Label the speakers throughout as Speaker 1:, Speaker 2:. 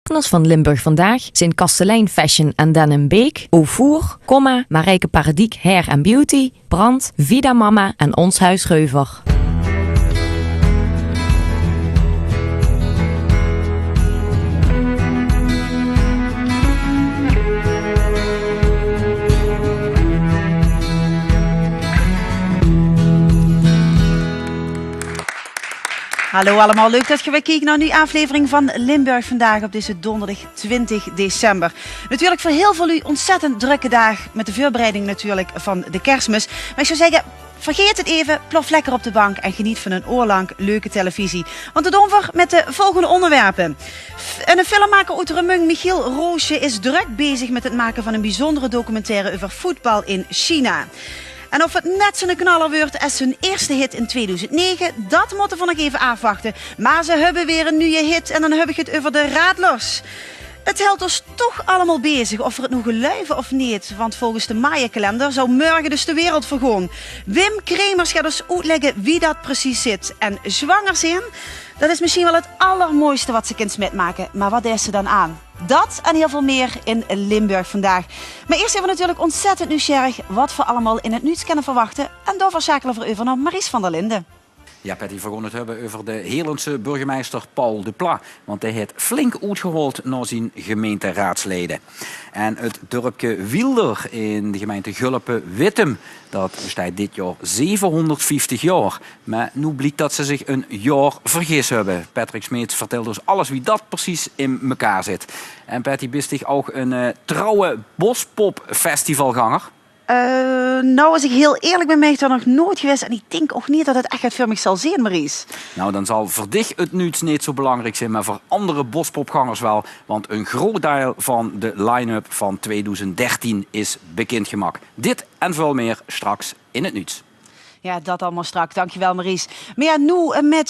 Speaker 1: Partners van Limburg Vandaag zijn Kastelein Fashion en Den Beek, Aufour, Comma, Marijke Paradiek Hair and Beauty, Brand, Vida Mama en Ons Huis Reuver.
Speaker 2: Hallo allemaal, leuk dat je weer kijkt naar een nieuwe aflevering van Limburg Vandaag op deze donderdag 20 december. Natuurlijk voor heel veel u ontzettend drukke dag met de voorbereiding natuurlijk van de kerstmis. Maar ik zou zeggen, vergeet het even, plof lekker op de bank en geniet van een oor lang leuke televisie. Want het doen we met de volgende onderwerpen. En een filmmaker uit Remung, Michiel Roosje, is druk bezig met het maken van een bijzondere documentaire over voetbal in China. En of het net zo'n knaller wordt als hun eerste hit in 2009, dat moeten we nog even afwachten. Maar ze hebben weer een nieuwe hit en dan heb ik het over de Radlers. Het houdt ons toch allemaal bezig, of we het nog geluiven of niet. Want volgens de Maya-kalender zou morgen dus de wereld vergaan. Wim Kremers gaat dus uitleggen wie dat precies zit. En zwanger zijn, dat is misschien wel het allermooiste wat ze kunt metmaken. Maar wat is ze dan aan? Dat en heel veel meer in Limburg Vandaag. Maar eerst zijn we natuurlijk ontzettend nieuwsgierig wat we allemaal in het nieuws kunnen verwachten. En daarvoor schakelen we over naar Maries van der Linden.
Speaker 3: Ja, Patty, we gaan het hebben over de Heerlandse burgemeester Paul de Pla. Want hij heeft flink uitgehold naar zijn gemeenteraadsleden. En het dorpje Wielder in de gemeente Gulpen-Wittem, dat bestaat dit jaar 750 jaar. Maar nu blijkt dat ze zich een jaar vergis hebben. Patrick Smeets vertelt dus alles wie dat precies in elkaar zit. En Patty, bist dich ook een trouwe bospop-festivalganger?
Speaker 2: Nou, als ik heel eerlijk ben, ben ik daar nog nooit geweest. En ik denk ook niet dat het echt voor mij zal zijn, Maries.
Speaker 3: Nou, dan zal voor dich het nieuws niet zo belangrijk zijn, maar voor andere bospopgangers wel. Want een groot deel van de line-up van 2013 is bekendgemaakt. Dit en veel meer straks in het nieuws.
Speaker 2: Ja, dat allemaal straks. Dankjewel, Maries. Maar ja, nu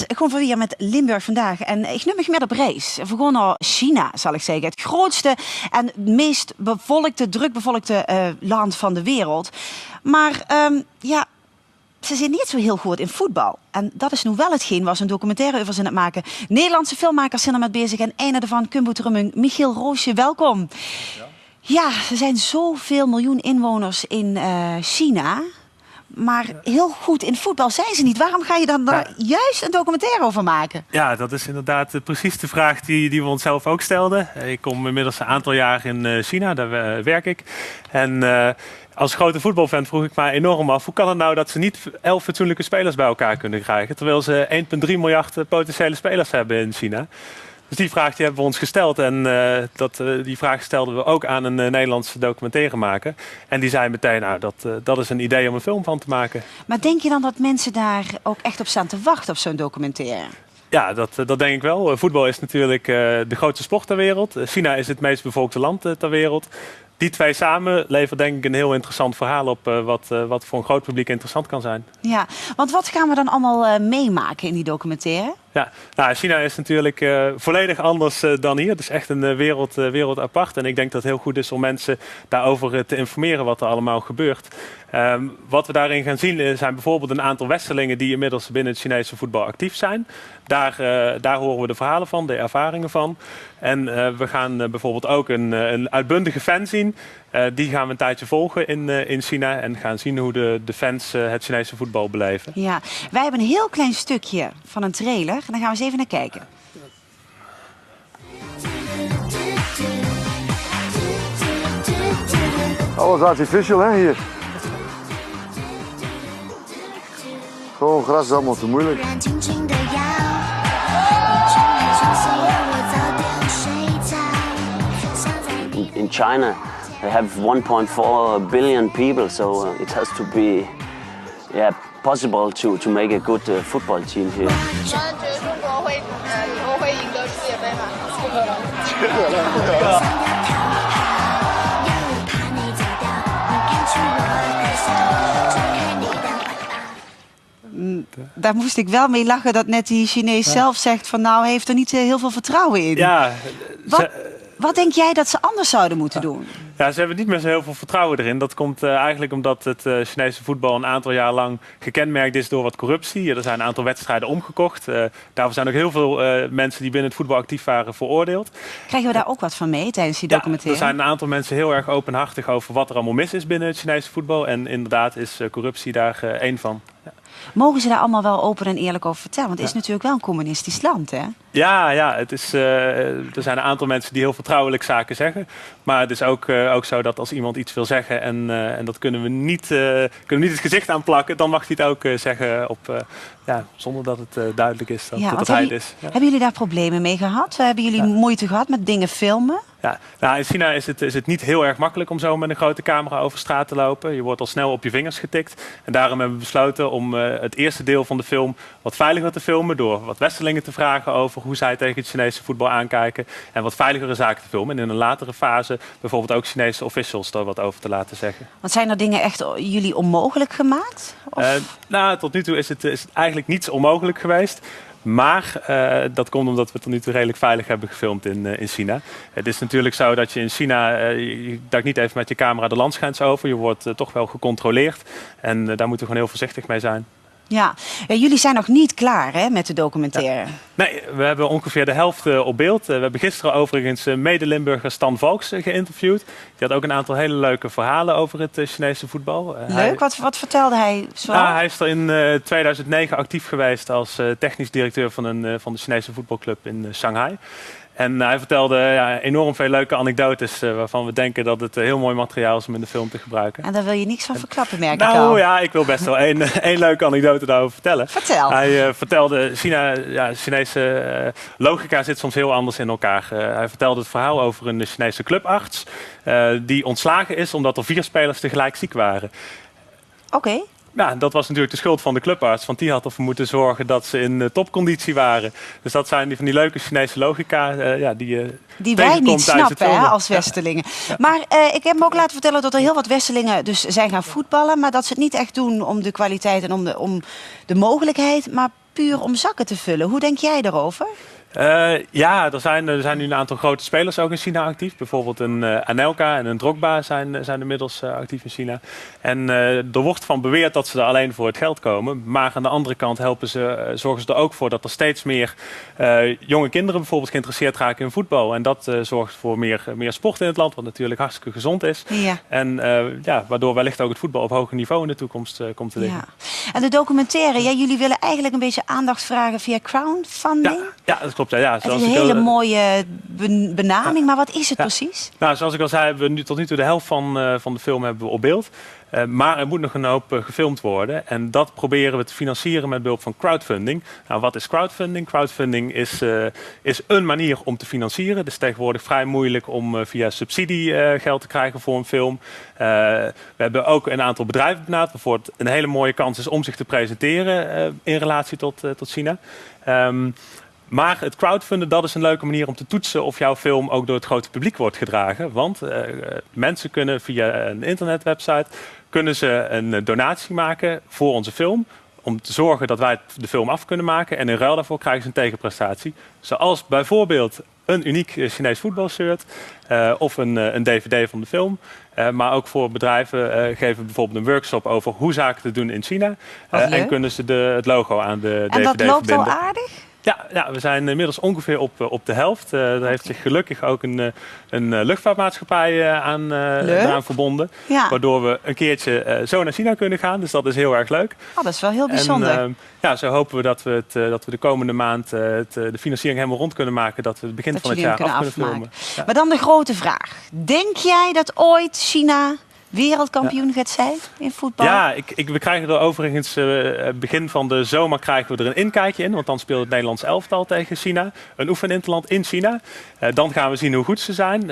Speaker 2: gewoon weer met Limburg Vandaag. En ik neem me met op reis. We gaan naar China, zal ik zeggen. Het grootste en meest bevolkte, drukbevolkte land van de wereld. Maar ja, ze zijn niet zo heel goed in voetbal. En dat is nu wel hetgeen waar ze een documentaire over zijn aan het maken. Nederlandse filmmakers zijn er met bezig. En een daarvan, Kumboet Remung, Michiel Roosje, welkom. Ja, er zijn zoveel miljoen inwoners in China. Maar heel goed in voetbal zijn ze niet. Waarom ga je dan daar juist een documentaire over maken?
Speaker 4: Ja, dat is inderdaad precies de vraag die we onszelf ook stelden. Ik kom inmiddels een aantal jaar in China, daar werk ik. En als grote voetbalfan vroeg ik me enorm af, hoe kan het nou dat ze niet 11 fatsoenlijke spelers bij elkaar kunnen krijgen, terwijl ze 1,3 miljard potentiële spelers hebben in China? Dus die vraag die hebben we ons gesteld en die vraag stelden we ook aan een Nederlandse documentairemaker. En die zei meteen, nou, dat is een idee om een film van te maken.
Speaker 2: Maar denk je dan dat mensen daar ook echt op staan te wachten op zo'n documentaire?
Speaker 4: Ja, dat denk ik wel. Voetbal is natuurlijk de grootste sport ter wereld. China is het meest bevolkte land ter wereld. Die twee samen leveren denk ik een heel interessant verhaal op wat voor een groot publiek interessant kan zijn.
Speaker 2: Ja, want wat gaan we dan allemaal meemaken in die documentaire?
Speaker 4: Ja, nou, China is natuurlijk volledig anders dan hier. Het is echt een wereld apart. En ik denk dat het heel goed is om mensen daarover te informeren wat er allemaal gebeurt. Wat we daarin gaan zien zijn bijvoorbeeld een aantal westerlingen die inmiddels binnen het Chinese voetbal actief zijn. Daar horen we de verhalen van, de ervaringen van. En we gaan bijvoorbeeld ook een uitbundige fan zien. Die gaan we een tijdje volgen in China en gaan zien hoe de fans het Chinese voetbal beleven.
Speaker 2: Ja, wij hebben een heel klein stukje van een trailer en daar gaan we eens even naar kijken.
Speaker 5: Alles artificial, hè, hier. Gewoon gras is allemaal te moeilijk.
Speaker 6: In China, they have 1.4 billion people, so it has to be possible to make a good football team here.
Speaker 2: Daar moest ik wel mee lachen dat net die Chinees zelf zegt van nou, hij heeft er niet heel veel vertrouwen in.
Speaker 4: Ja,
Speaker 2: Wat denk jij dat ze anders zouden moeten doen?
Speaker 4: Ja, ze hebben niet meer zo heel veel vertrouwen erin. Dat komt eigenlijk omdat het Chinese voetbal een aantal jaar lang gekenmerkt is door wat corruptie. Er zijn een aantal wedstrijden omgekocht. Daarvoor zijn ook heel veel mensen die binnen het voetbal actief waren veroordeeld.
Speaker 2: Krijgen we daar ook wat van mee tijdens die documentaire?
Speaker 4: Er zijn een aantal mensen heel erg openhartig over wat er allemaal mis is binnen het Chinese voetbal. En inderdaad is corruptie daar één van. Ja.
Speaker 2: Mogen ze daar allemaal wel open en eerlijk over vertellen? Want het is natuurlijk wel een communistisch land, hè?
Speaker 4: Ja, het is, er zijn een aantal mensen die heel vertrouwelijk zaken zeggen. Maar het is ook zo dat als iemand iets wil zeggen en dat kunnen we niet het gezicht aanplakken, dan mag hij het ook zeggen zonder dat het duidelijk is dat hij het is. Ja.
Speaker 2: Hebben jullie daar problemen mee gehad? Hebben jullie moeite gehad met dingen filmen?
Speaker 4: Ja, nou, in China is het niet heel erg makkelijk om zo met een grote camera over straat te lopen. Je wordt al snel op je vingers getikt. En daarom hebben we besloten om het eerste deel van de film wat veiliger te filmen. Door wat Westerlingen te vragen over hoe zij tegen het Chinese voetbal aankijken. En wat veiligere zaken te filmen. En in een latere fase bijvoorbeeld ook Chinese officials daar wat over te laten zeggen.
Speaker 2: Want zijn er dingen echt jullie onmogelijk gemaakt?
Speaker 4: Tot nu toe is het eigenlijk niets onmogelijk geweest. Maar dat komt omdat we het tot nu toe redelijk veilig hebben gefilmd in China. Het is natuurlijk zo dat je in China, je duikt niet even met je camera de landsgrens over. Je wordt toch wel gecontroleerd en daar moeten we gewoon heel voorzichtig mee zijn.
Speaker 2: Ja, jullie zijn nog niet klaar hè, met de documentaire.
Speaker 4: Ja. Nee, we hebben ongeveer de helft op beeld. We hebben gisteren overigens mede-Limburger Stan Valks geïnterviewd. Die had ook een aantal hele leuke verhalen over het Chinese voetbal.
Speaker 2: Leuk, wat vertelde hij zo?
Speaker 4: Hij is er in 2009 actief geweest als technisch directeur van de Chinese voetbalclub in Shanghai. En hij vertelde enorm veel leuke anekdotes waarvan we denken dat het heel mooi materiaal is om in de film te gebruiken.
Speaker 2: En daar wil je niks van verklappen, merk ik al.
Speaker 4: Nou ja, ik wil best wel één leuke anekdote daarover vertellen.
Speaker 2: Vertel.
Speaker 4: Hij vertelde, Chinese logica zit soms heel anders in elkaar. Hij vertelde het verhaal over een Chinese clubarts die ontslagen is omdat er 4 spelers tegelijk ziek waren.
Speaker 2: Oké.
Speaker 4: Nou, dat was natuurlijk de schuld van de clubarts, want die had ervoor moeten zorgen dat ze in topconditie waren. Dus dat zijn van die leuke Chinese logica
Speaker 2: die wij niet snappen hè, als Westerlingen. Ja. Maar ik heb me ook laten vertellen dat er heel wat Westerlingen dus zijn gaan voetballen, maar dat ze het niet echt doen om de kwaliteit en om de mogelijkheid, maar puur om zakken te vullen. Hoe denk jij daarover?
Speaker 4: Er zijn nu een aantal grote spelers ook in China actief. Bijvoorbeeld een Anelka en een Drogba zijn inmiddels actief in China. En er wordt van beweerd dat ze er alleen voor het geld komen. Maar aan de andere kant zorgen ze er ook voor dat er steeds meer jonge kinderen bijvoorbeeld geïnteresseerd raken in voetbal. En dat zorgt voor meer sport in het land, wat natuurlijk hartstikke gezond is. Ja. En waardoor wellicht ook het voetbal op hoger niveau in de toekomst komt te liggen.
Speaker 2: Ja. En de documentaire, jullie willen eigenlijk een beetje aandacht vragen via crowdfunding?
Speaker 4: Ja, dat klopt. Ja,
Speaker 2: het is een hele mooie benaming, maar wat is het precies?
Speaker 4: Nou, zoals ik al zei, hebben we tot nu toe de helft van de film hebben we op beeld. Maar er moet nog een hoop gefilmd worden. En dat proberen we te financieren met behulp van crowdfunding. Nou, wat is crowdfunding? Crowdfunding is een manier om te financieren. Het is tegenwoordig vrij moeilijk om via subsidie geld te krijgen voor een film. We hebben ook een aantal bedrijven benaderd waarvoor het een hele mooie kans is om zich te presenteren in relatie tot China. Maar het crowdfunden, dat is een leuke manier om te toetsen of jouw film ook door het grote publiek wordt gedragen. Want mensen kunnen via een internetwebsite een donatie maken voor onze film. Om te zorgen dat wij de film af kunnen maken. En in ruil daarvoor krijgen ze een tegenprestatie. Zoals bijvoorbeeld een uniek Chinees voetbalshirt of een dvd van de film. Maar ook voor bedrijven geven we bijvoorbeeld een workshop over hoe zaken te doen in China. En kunnen ze het logo aan de dvd verbinden.
Speaker 2: En dat loopt al aardig?
Speaker 4: Ja, we zijn inmiddels ongeveer op de helft. Er heeft zich gelukkig ook een luchtvaartmaatschappij eraan verbonden. Ja. Waardoor we een keertje zo naar China kunnen gaan. Dus dat is heel erg leuk.
Speaker 2: Oh, dat is wel heel bijzonder.
Speaker 4: En, zo hopen we dat we de komende maand de financiering helemaal rond kunnen maken. Dat we het begin van het jaar af kunnen filmen.
Speaker 2: Ja. Maar dan de grote vraag. Denk jij dat ooit China wereldkampioen gaat zijn in voetbal?
Speaker 4: Ja, we krijgen er overigens begin van de zomer krijgen we er een inkijkje in. Want dan speelt het Nederlands elftal tegen China. Een oefeninterland in China. Dan gaan we zien hoe goed ze zijn.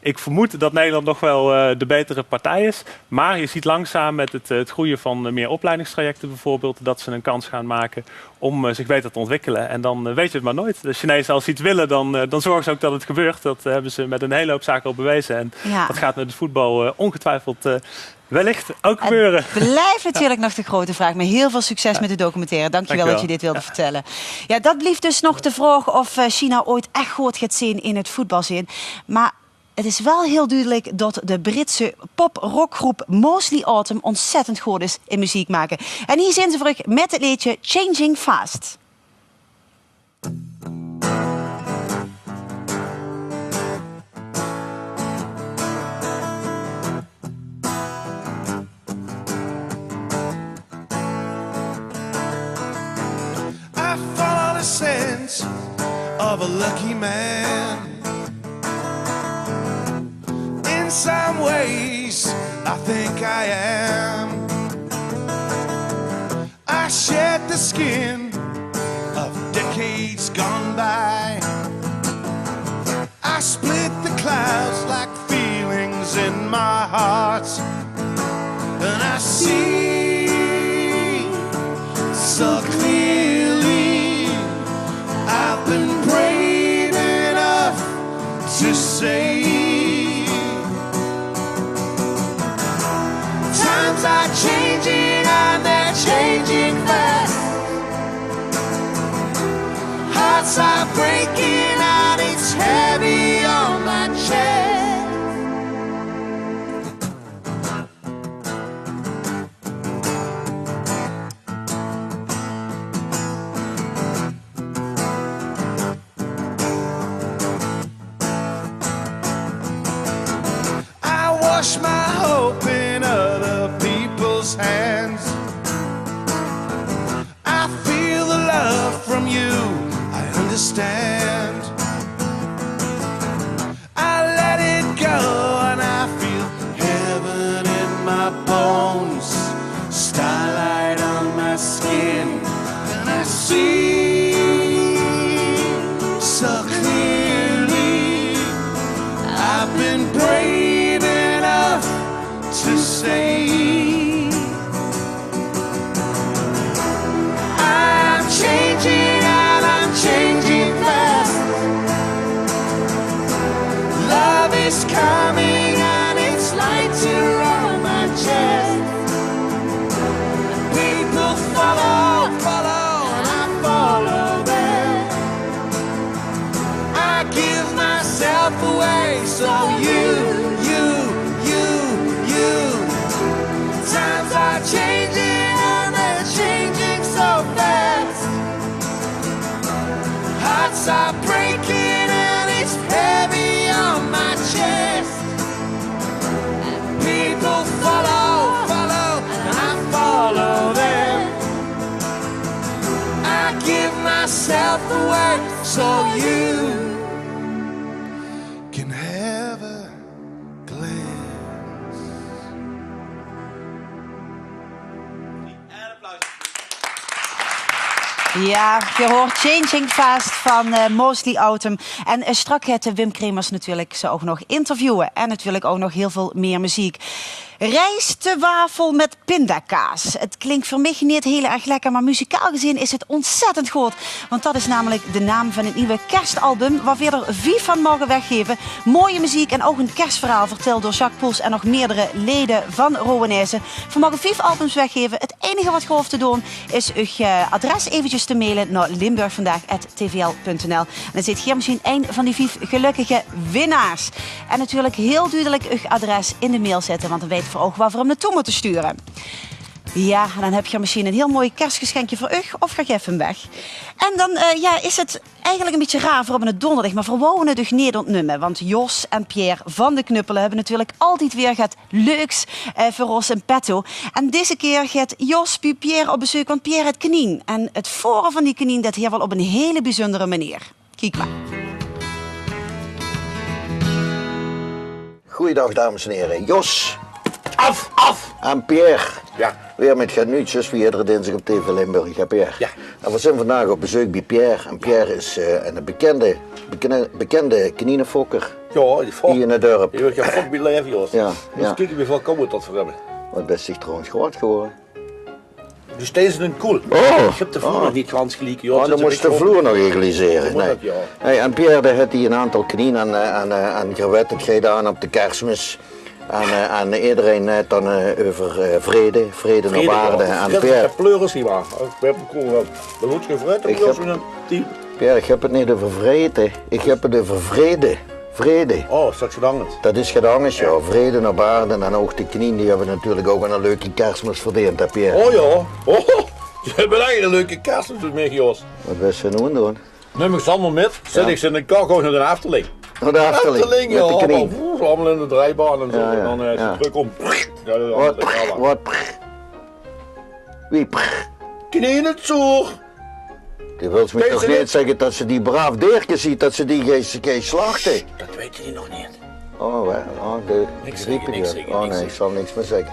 Speaker 4: Ik vermoed dat Nederland nog wel de betere partij is. Maar je ziet langzaam met het groeien van meer opleidingstrajecten bijvoorbeeld, dat ze een kans gaan maken om zich beter te ontwikkelen. En dan weet je het maar nooit. De Chinezen, als ze iets willen, dan zorgen ze ook dat het gebeurt. Dat hebben ze met een hele hoop zaken al bewezen. En dat gaat met het voetbal ongetwijfeld wellicht ook gebeuren.
Speaker 2: Het blijft natuurlijk nog de grote vraag. Maar heel veel succes met de documentaire. Dankjewel dat je dit wilde vertellen. Ja, dat blieft dus nog de vraag of China ooit echt goed gaat zien in het voetbalzin. Maar het is wel heel duidelijk dat de Britse pop-rockgroep Mosley Autumn ontzettend goed is in muziek maken. En hier zijn ze terug met het liedje Changing Fast.
Speaker 7: I follow the sense of a lucky man. In some ways, I think I am. I shed the skin of decades gone by. I split the clouds like feelings in my heart. And I see so clearly I've been brave enough to say times are changing and they're changing fast. Hearts are breaking and it's heavy on my chest. I wash my hope in other people's hands. I feel the love from you, I understand. I let it go and I feel heaven in my bones, starlight on my skin, and I see so clearly I've been brave enough to say I'm changing and I'm changing fast. Love is coming and it's lighter on my chest. People follow, and I follow them. I give myself away so you. Times are changing and they're changing so fast. Hearts are breaking and it's heavy on my chest. People follow, and I follow them. I give myself away so you can have a glance.
Speaker 2: Ja, je hoort Changing Fast van Mosley Autumn. En strak gaat Wim Kremers natuurlijk ze ook nog interviewen. En natuurlijk ook nog heel veel meer muziek. Rijstwafel met pindakaas. Het klinkt voor mij niet heel erg lekker, maar muzikaal gezien is het ontzettend goed. Want dat is namelijk de naam van het nieuwe kerstalbum, waar we er 5 van mogen weggeven. Mooie muziek en ook een kerstverhaal verteld door Jacques Poels en nog meerdere leden van Rowanese. We mogen 5 albums weggeven. Het enige wat je hoeft te doen is uw adres eventjes te mailen naar limburgvandaag@tvl.nl. En dan zit hier misschien een van die 5 gelukkige winnaars. En natuurlijk heel duidelijk uw adres in de mail zetten, want dan weet voor ogen waar we hem naartoe moeten sturen. Ja, dan heb je misschien een heel mooi kerstgeschenkje voor u, of ga je even weg. En dan is het eigenlijk een beetje raar voor op een donderdag, maar we wonen het dus niet ontnemen. Want Jos en Pierre van de Knuppelen hebben natuurlijk altijd weer het leuks voor ons in petto. En deze keer gaat Jos bij Pierre op bezoek, want Pierre het kanien. En het voeren van die kanien, dat hier wel op een hele bijzondere manier. Kijk maar.
Speaker 8: Goeiedag dames en heren, Jos.
Speaker 5: Af!
Speaker 8: En Pierre.
Speaker 5: Ja.
Speaker 8: Weer met genuutjes, wie iedere dinsdag op TV Limburg. Ja, Pierre.
Speaker 5: Ja.
Speaker 8: En we zijn vandaag op bezoek bij Pierre. En Pierre is een bekende kaninenfokker
Speaker 5: Ja, die fok.
Speaker 8: hier in het dorp.
Speaker 5: Je wordt je fok bij leven, Jos.
Speaker 8: Ja,
Speaker 5: Dus
Speaker 8: ja.
Speaker 5: kijken hoeveel komen dat voor hebben.
Speaker 8: Wat best zich trouwens groot geworden.
Speaker 5: Dus deze is een cool.
Speaker 8: Oh.
Speaker 5: Ik heb de vloer nog niet gans gelijk, Jos.
Speaker 8: Oh, dan moest de vloer nog egaliseren.
Speaker 5: moet
Speaker 8: Nee.
Speaker 5: dat, ja.
Speaker 8: Hey, en Pierre had hij een aantal kaninen en gewettigheden aan op de kerstmis. En iedereen net dan over vrede naar waarde en
Speaker 5: Ik
Speaker 8: Pierre.
Speaker 5: heb pleuris niet maar. Ik heb gewoon de lood gevraagd en Jos met een team.
Speaker 8: Pierre, ik heb het niet over vrede, ik heb het over vrede. Vrede.
Speaker 5: Oh, straks gedangend.
Speaker 8: Dat is gedaan, ja. Vrede naar waarde en ook de knieën, die hebben natuurlijk ook een leuke kerstmis verdiend, hè Pierre?
Speaker 5: Oh ja, oh, je hebt eigenlijk een leuke kerstmis mee, Jos.
Speaker 8: Wat wil ze nu doen?
Speaker 5: Neem ik ze allemaal met, zet ik ze in de kar gewoon naar de Efteling.
Speaker 8: Naar de Efteling,
Speaker 5: ja,
Speaker 8: met de knie.
Speaker 5: allemaal in de draaibaan en zo.
Speaker 8: Ja, ja,
Speaker 5: En dan is
Speaker 8: ja.
Speaker 5: het druk om. Ja,
Speaker 8: Wat? Wie?
Speaker 5: Knieën het zo.
Speaker 8: Die wil me toch
Speaker 5: Deze
Speaker 8: niet
Speaker 5: niet.
Speaker 8: zeggen dat ze die braaf deertje ziet, dat ze die geen slachten.
Speaker 5: Dat weet je nog niet.
Speaker 8: Oh, wel. Oh,
Speaker 5: Niks
Speaker 8: riep
Speaker 5: zeggen,
Speaker 8: ik
Speaker 5: niks
Speaker 8: weer.
Speaker 5: zeggen,
Speaker 8: Oh
Speaker 5: niks
Speaker 8: nee, ik
Speaker 5: zeggen.
Speaker 8: zal niks meer zeggen.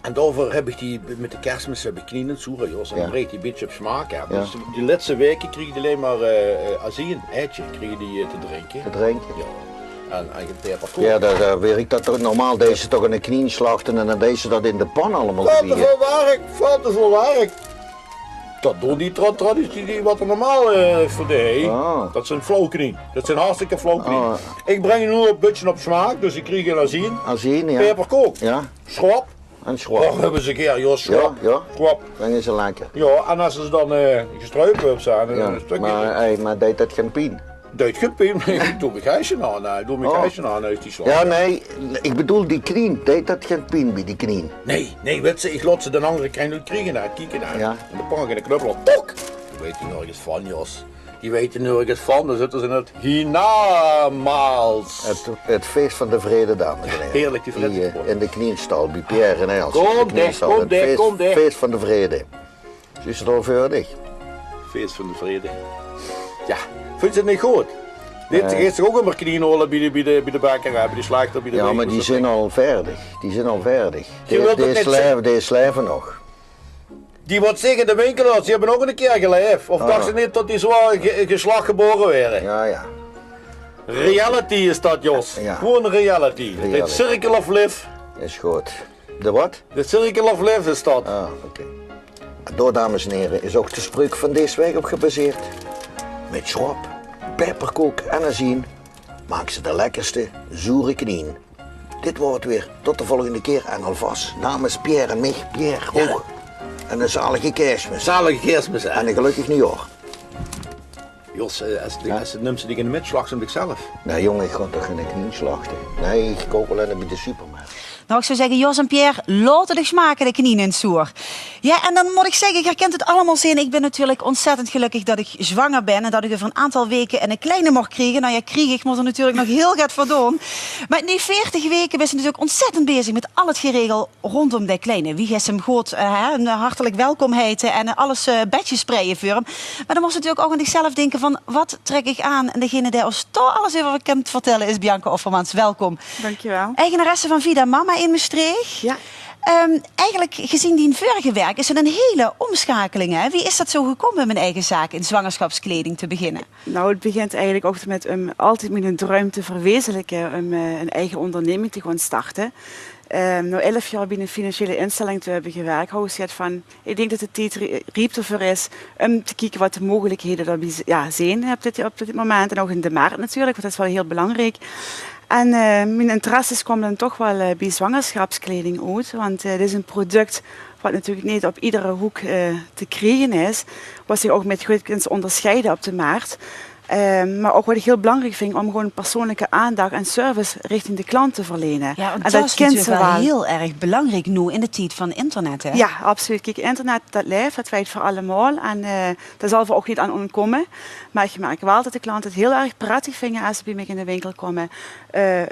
Speaker 5: En daarvoor heb ik die, met de kerstmis heb ik knieën het zo, Jos. En
Speaker 8: Ja.
Speaker 5: dan breekt die een beetje op smaak. Ja.
Speaker 8: Ja.
Speaker 5: Dus die laatste weken kreeg je alleen maar azijn, eitje, kreeg je die te drinken.
Speaker 8: Te drinken.
Speaker 5: Ja. En eigen peperkoek.
Speaker 8: Ja, daar weet ik dat toch normaal deze toch in de knie slachten en dan deze dat in de pan allemaal
Speaker 5: Veel te
Speaker 8: vliegen.
Speaker 5: veel werk, veel te veel werk. Dat doen die traditie die wat er normaal voor de
Speaker 8: Ah.
Speaker 5: Dat zijn flauwknie. Dat zijn hartstikke flauwknie.
Speaker 8: Ah.
Speaker 5: Ik breng nu een beetje op smaak, dus ik kreeg een azijn.
Speaker 8: Azijn, ja.
Speaker 5: Peperkook.
Speaker 8: Ja,
Speaker 5: Schwab.
Speaker 8: en
Speaker 5: Oh,
Speaker 8: schwab.
Speaker 5: hebben ze een keer, Jos,
Speaker 8: Ja,
Speaker 5: schwab.
Speaker 8: ja.
Speaker 5: Schwab.
Speaker 8: Dan is ze lekker.
Speaker 5: Ja, en als ze dan gestruikt hebben zijn,
Speaker 8: Ja,
Speaker 5: een stukje.
Speaker 8: maar deed dat geen pijn?
Speaker 5: Duit gepien, ik doe mijn geisje aan. Ik doe mijn
Speaker 8: Oh.
Speaker 5: geisje aan uit die slag.
Speaker 8: Ja, nee, ik bedoel die knie. Deed dat geen pijn bij die knie?
Speaker 5: Nee, weet ze, ik laat ze de andere kant uit kriegen naar, kijken naar.
Speaker 8: Ja.
Speaker 5: En dan pak ik in de knuppel op, tok! Die weten nergens van, Jos. Die weten nergens van, dan zitten ze in het hiernamaals.
Speaker 8: Het feest van de vrede, dames en heren.
Speaker 5: Heerlijk, die vrede.
Speaker 8: Hier, in de knienstal, bij Pierre en Els.
Speaker 5: Kom
Speaker 8: in de
Speaker 5: dicht,
Speaker 8: knienstal.
Speaker 5: kom
Speaker 8: Het
Speaker 5: dicht,
Speaker 8: feest,
Speaker 5: kom dicht.
Speaker 8: feest van de vrede. Is het al verdig?
Speaker 5: Feest van de vrede. Ja, vindt ze het niet goed? Dit geeft zich ook een knieën holen bij de bakkerij, bij de slachter, bij de
Speaker 8: Ja,
Speaker 5: winkel.
Speaker 8: maar die zijn al verdig. Die zijn al verdig.
Speaker 5: Je wilt het niet
Speaker 8: Die slijven nog.
Speaker 5: Die wordt zeggen, de winkelaars, die hebben ook een keer geleefd. Of dacht ze niet dat die zo geslacht geboren werden?
Speaker 8: Ja, ja.
Speaker 5: Reality is dat, Jos.
Speaker 8: Ja.
Speaker 5: Gewoon reality.
Speaker 8: Reality.
Speaker 5: Het circle of life.
Speaker 8: Is goed. De wat?
Speaker 5: De circle of life is dat.
Speaker 8: Ah, oké. Door, dames en heren, is ook de spreuk van deze week op gebaseerd. Met schwab, peperkoek en azijn maak ze de lekkerste zoere knieën. Dit wordt weer. Tot de volgende keer en alvast namens Pierre en mij, Pierre ook. En een zalige kerstmis.
Speaker 5: Zalige kerstmis, hè.
Speaker 8: En een gelukkig nieuwjaar.
Speaker 5: Jos, als het neemt ze die in de midslag zijn zichzelf.
Speaker 8: Nee jongen, ik ga toch geen knie slachten. Nee, ik koop alleen bij de supermarkt.
Speaker 2: Nou, ik zou zeggen, Jos en Pierre, laten de smaken de knieën in het zoer. Ja, en dan moet ik zeggen, je herkent het allemaal zin. Ik ben natuurlijk ontzettend gelukkig dat ik zwanger ben en dat ik er voor een aantal weken een kleine mocht krijgen. Nou ja, ik moet er natuurlijk nog heel gaat voor doen. Maar nu 40 weken ben ze natuurlijk ontzettend bezig met al het geregel rondom die kleine. Wie heeft hem goed, een hartelijk welkom heten en alles bedjes sprayen voor hem. Maar dan moest ze natuurlijk ook aan zichzelf denken van, wat trek ik aan? En degene die ons toch alles over kan vertellen is Bianca Offermans. Welkom.
Speaker 9: Dankjewel.
Speaker 2: Eigenaresse van Vida Mama in Maastricht.
Speaker 9: Ja.
Speaker 2: Eigenlijk, gezien die vorige werk, is het een hele omschakeling. Hè? Wie is dat zo gekomen om een eigen zaak in zwangerschapskleding te beginnen?
Speaker 9: Nou, het begint eigenlijk ook met altijd met een droom te verwezenlijken om een eigen onderneming te gaan starten. Nou, 11 jaar bij een financiële instelling te hebben gewerkt, hou ik van, ik denk dat het tijd riep ervoor is om te kijken wat de mogelijkheden er zijn op dit moment. En ook in de markt natuurlijk, want dat is wel heel belangrijk. En mijn interesses kwamen dan toch wel bij zwangerschapskleding uit, want dit is een product wat natuurlijk niet op iedere hoek te krijgen is, wat zich ook met goed kunt onderscheiden op de markt. Maar ook wat ik heel belangrijk vind om gewoon persoonlijke aandacht en service richting de klant te verlenen.
Speaker 2: Ja, want
Speaker 9: en
Speaker 2: dat is
Speaker 9: kent
Speaker 2: natuurlijk
Speaker 9: ze
Speaker 2: wel heel erg belangrijk nu in de tijd van internet. Hè?
Speaker 9: Ja, absoluut. Kijk, internet dat leeft, dat weet voor allemaal. En daar zal we ook niet aan ontkomen. Maar ik merk wel dat de klanten het heel erg prettig vinden als ze bij mij in de winkel komen.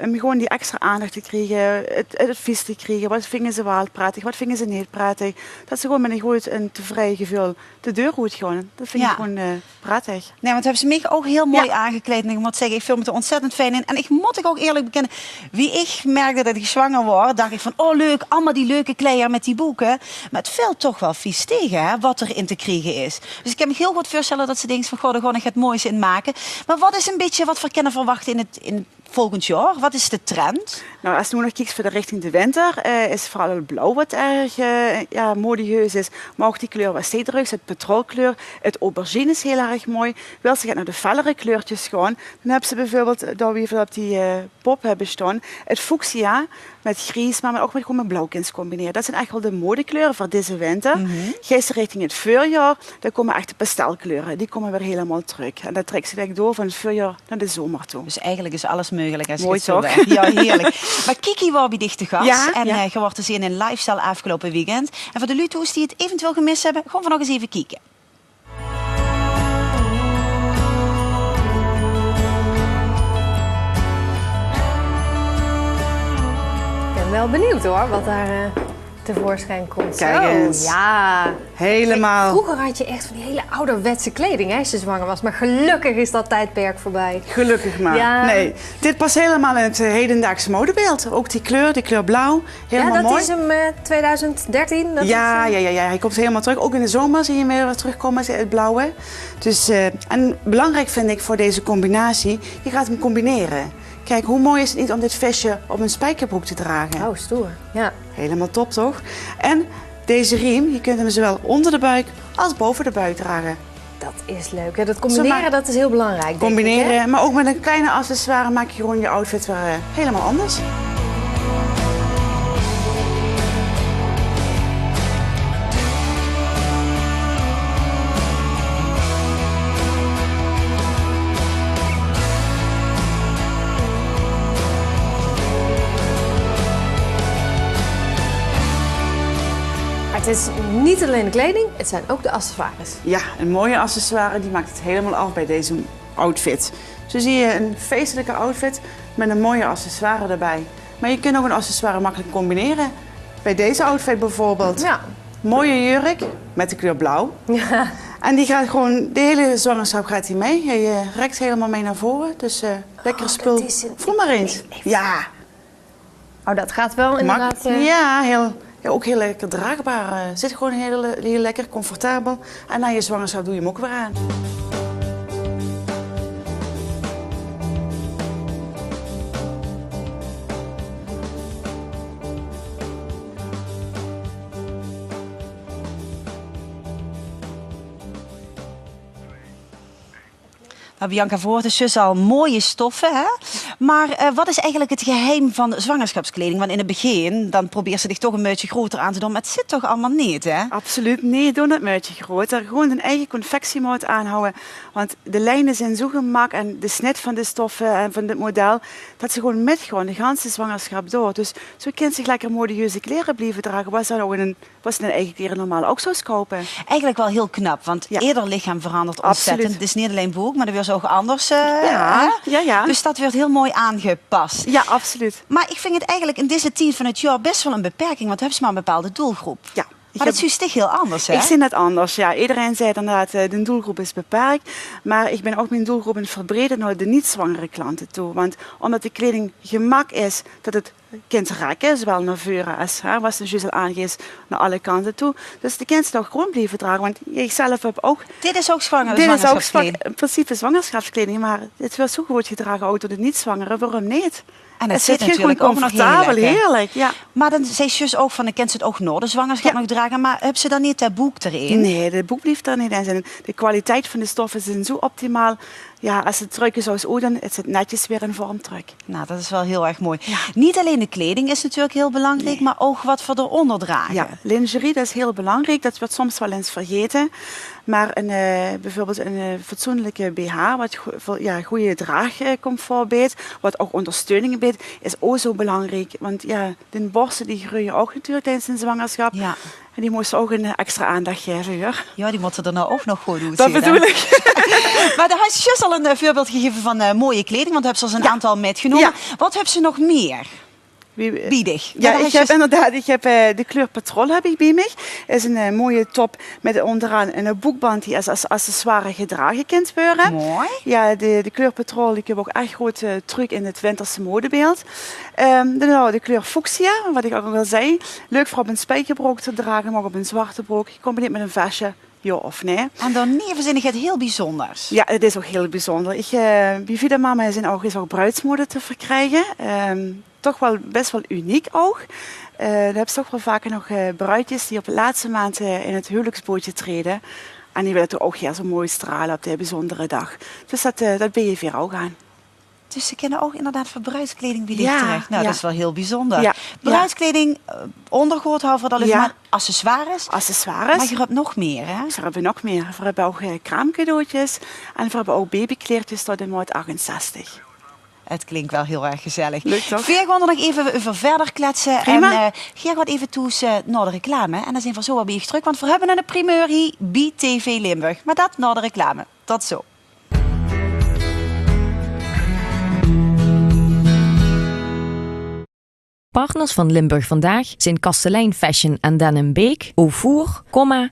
Speaker 9: Om gewoon die extra aandacht te krijgen, het advies te krijgen. Wat vinden ze wel prettig, wat vinden ze niet prettig. Dat ze gewoon met een goed en tevreden gevoel de deur uit gaan. Dat vind ik gewoon prettig.
Speaker 2: Nee, want hebben ze mij ook heel mooi aangekleed. En ik moet zeggen, ik vind het er ontzettend fijn in. En ik moet ook eerlijk bekennen, wie ik merkte dat ik zwanger was, dacht ik van, oh leuk, allemaal die leuke kleier met die boeken. Maar het valt toch wel vies tegen, hè, wat er in te krijgen is. Dus ik kan me heel goed voorstellen dat ze denken van, goh, daar ga ik het moois in maken. Maar wat is een beetje wat we kunnen verwachten in volgend jaar? Wat is de trend?
Speaker 9: Nou, als je nu nog kijkt voor de richting de winter, is vooral het blauw wat erg modieus is. Maar ook die kleur wat cedrux, het petrolkleur, het aubergine is heel erg mooi. Wil ze gaat naar de fellere kleurtjes gaan, dan hebben ze bijvoorbeeld, daar we even op die pop hebben staan, het fuchsia met grijs, maar ook met blauwkens combineren. Dat zijn echt wel de modekleuren voor deze winter. Ga je richting het voorjaar, dan komen echt de pastelkleuren. Die komen weer helemaal terug. En dat trekt zich door van het voorjaar naar de zomer toe.
Speaker 2: Dus eigenlijk is alles mogelijk. Als
Speaker 9: Mooi
Speaker 2: je het zo
Speaker 9: toch?
Speaker 2: weet. Ja, heerlijk. Maar Kiki was bij dicht te gast.
Speaker 9: Ja,
Speaker 2: en
Speaker 9: ja.
Speaker 2: je wordt te zien in Lifestyle afgelopen weekend. En voor de luto's die het eventueel gemist hebben, gewoon van nog eens even kijken.
Speaker 10: Ik ben wel benieuwd hoor, wat daar tevoorschijn komt.
Speaker 9: Kijk
Speaker 10: Zo,
Speaker 9: eens.
Speaker 10: ja.
Speaker 9: Helemaal.
Speaker 10: Vroeger had je echt van die hele ouderwetse kleding hè, als je zwanger was. Maar gelukkig is dat tijdperk voorbij.
Speaker 9: Gelukkig maar.
Speaker 10: Ja.
Speaker 9: Nee, dit past helemaal in het hedendaagse modebeeld. Ook die kleur blauw. Helemaal
Speaker 10: Ja, dat
Speaker 9: mooi.
Speaker 10: is hem 2013. Dat
Speaker 9: Ja,
Speaker 10: is,
Speaker 9: hij komt helemaal terug. Ook in de zomer zie je hem weer terugkomen, het blauwe. Dus, en belangrijk vind ik voor deze combinatie, je gaat hem combineren. Kijk, hoe mooi is het niet om dit vestje op een spijkerbroek te dragen?
Speaker 10: Oh, stoer. Ja.
Speaker 9: Helemaal top, toch? En deze riem, je kunt hem zowel onder de buik als boven de buik dragen.
Speaker 10: Dat is leuk. Ja, dat combineren dat is heel belangrijk. denk ik,
Speaker 9: Combineren,
Speaker 10: hè?
Speaker 9: maar ook met een kleine accessoire maak je gewoon je outfit weer helemaal anders.
Speaker 10: Maar het is niet alleen de kleding, het zijn ook de accessoires.
Speaker 9: Ja, een mooie accessoire die maakt het helemaal af bij deze outfit. Zo zie je een feestelijke outfit met een mooie accessoire erbij. Maar je kunt ook een accessoire makkelijk combineren. Bij deze outfit bijvoorbeeld.
Speaker 10: Ja.
Speaker 9: Mooie jurk met de kleur blauw.
Speaker 10: Ja.
Speaker 9: En die gaat gewoon, de hele zwangerschap gaat die mee. Je rekt helemaal mee naar voren. Dus lekker spul.
Speaker 10: dat is een-
Speaker 9: Voel maar eens. Ja,
Speaker 10: Oh, dat gaat wel inderdaad.
Speaker 9: ja, ook heel lekker draagbaar. Zit gewoon heel lekker, comfortabel. En na je zwangerschap doe je hem ook weer aan.
Speaker 2: Nou, Bianca Voort is dus al mooie stoffen, hè? Maar wat is eigenlijk het geheim van zwangerschapskleding? Want in het begin, dan probeert ze zich toch een beetje groter aan te doen. Maar het zit toch allemaal niet, hè?
Speaker 9: Absoluut niet, doe het muitje groter. Gewoon een eigen confectiemaat aanhouden. Want de lijnen zijn zo gemaakt en de snit van de stoffen en van dit model, dat ze gewoon metgaan de hele zwangerschap door. Dus zo kind zich lekker modieuze kleren blijven dragen. Was ze in eigen kleren normaal ook zo kopen.
Speaker 2: Eigenlijk wel heel knap, want
Speaker 9: Ja.
Speaker 2: ieder lichaam verandert ontzettend.
Speaker 9: Absoluut.
Speaker 2: Het is niet alleen boek, maar er weer ook anders.
Speaker 9: Ja,
Speaker 2: hè?
Speaker 9: ja.
Speaker 2: Dus dat werd heel mooi aangepast.
Speaker 9: Ja, absoluut.
Speaker 2: Maar ik vind het eigenlijk in deze tijd van het jaar best wel een beperking, want we hebben maar een bepaalde doelgroep.
Speaker 9: Ja.
Speaker 2: Maar dat is toch heel anders, hè?
Speaker 9: Ik zie het anders, ja. Iedereen zei inderdaad, de doelgroep is beperkt. Maar ik ben ook mijn doelgroep aan het verbreden naar de niet-zwangere klanten toe. Want omdat de kleding gemak is, dat het kind raakt is, zowel naar voren als was de juist al aangeeft, naar alle kanten toe. Dus de kind toch gewoon blijven dragen. Want ik zelf heb ook...
Speaker 2: Dit is ook
Speaker 9: Dit is ook
Speaker 2: zwangerschapskleding.
Speaker 9: in principe zwangerschapskleding, maar het wordt zo goed gedragen ook door de niet-zwangere. Waarom niet?
Speaker 2: En
Speaker 9: Het
Speaker 2: zit
Speaker 9: zit gewoon
Speaker 2: natuurlijk ook nog heel
Speaker 9: comfortabel,
Speaker 2: lekker.
Speaker 9: heerlijk. Ja.
Speaker 2: Maar dan zei je dus ook van, de kind zit ook nog de zwangerschap
Speaker 9: Ja.
Speaker 2: nog dragen, maar hebben ze dan niet dat boek erin?
Speaker 9: Nee, de boek blijft er niet in zijn. De kwaliteit van de stoffen zijn zo optimaal. Ja, als het terug is zoals Oden, het zit netjes weer in vorm terug.
Speaker 2: Nou, dat is wel heel erg mooi.
Speaker 9: Ja.
Speaker 2: Niet alleen de kleding is natuurlijk heel belangrijk, maar ook wat we eronder dragen.
Speaker 9: Ja, lingerie, dat is heel belangrijk. Dat wordt soms wel eens vergeten. Maar bijvoorbeeld een fatsoenlijke BH, wat goede draagcomfort biedt, wat ook ondersteuning biedt, is ook zo belangrijk. Want ja, de borsten die groeien ook natuurlijk tijdens een zwangerschap.
Speaker 2: Ja.
Speaker 9: En die moesten ook een extra aandacht geven. Hoor.
Speaker 2: Ja, die moeten er nou ook nog goed doen.
Speaker 9: Dat bedoel ik.
Speaker 2: Maar daar had je juist al een voorbeeld gegeven van mooie kleding, want daar hebben ze een aantal metgenomen.
Speaker 9: Ja.
Speaker 2: Wat hebben ze nog meer? Biedig.
Speaker 9: Ja,
Speaker 2: dat
Speaker 9: ik heb inderdaad, de kleur Patrol heb ik bij me. Is een mooie top met onderaan een boekband die als accessoire gedragen kunt worden.
Speaker 2: Mooi.
Speaker 9: Ja, de kleur Patrol, ik heb ook echt goed truc in het winterse modebeeld. De kleur Fuchsia, wat ik ook al zei. Leuk voor op een spijkerbroek te dragen, maar ook op een zwarte broek. Gecombineerd met een vestje. ja of nee.
Speaker 2: En daarneven vind ik het heel bijzonders.
Speaker 9: Ja, het is ook heel bijzonder. Bij Vida Mama is ook bruidsmode te verkrijgen. Toch wel best wel uniek ook. Dan heb je toch wel vaker nog bruidjes die op de laatste maand in het huwelijksbootje treden. En die willen toch ook zo mooi stralen op de bijzondere dag. Dus dat ben je weer ook aan.
Speaker 2: Dus ze kunnen ook inderdaad voor bruidskleding bij dit
Speaker 9: Ja,
Speaker 2: terecht. Nou,
Speaker 9: ja.
Speaker 2: dat is wel heel bijzonder.
Speaker 9: Ja,
Speaker 2: Bruidskleding, ondergoed, hou voor dat
Speaker 9: Ja.
Speaker 2: maar accessoires.
Speaker 9: Accessoires.
Speaker 2: Maar je hebt nog meer, hè?
Speaker 9: We hebben nog meer. We hebben ook kraamcadeautjes. En we hebben ook babykleertjes tot de maat 68.
Speaker 2: Het klinkt wel heel erg gezellig.
Speaker 9: Leuk toch?
Speaker 2: Veer gaan er nog even over verder kletsen.
Speaker 9: Prima.
Speaker 2: En Geer gaat even toe naar de reclame. En dan zijn we zo weer bij je terug. Want we hebben een primeur hier bij TV Limburg. Maar dat naar de reclame. Tot zo.
Speaker 1: Partners van Limburg Vandaag zijn Kastelein Fashion en Den Beek, Ovoer,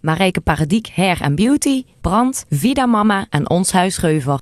Speaker 1: Marijke Paradiek Hair & Beauty, Brand, Vida Mama en Ons Huis Geuver.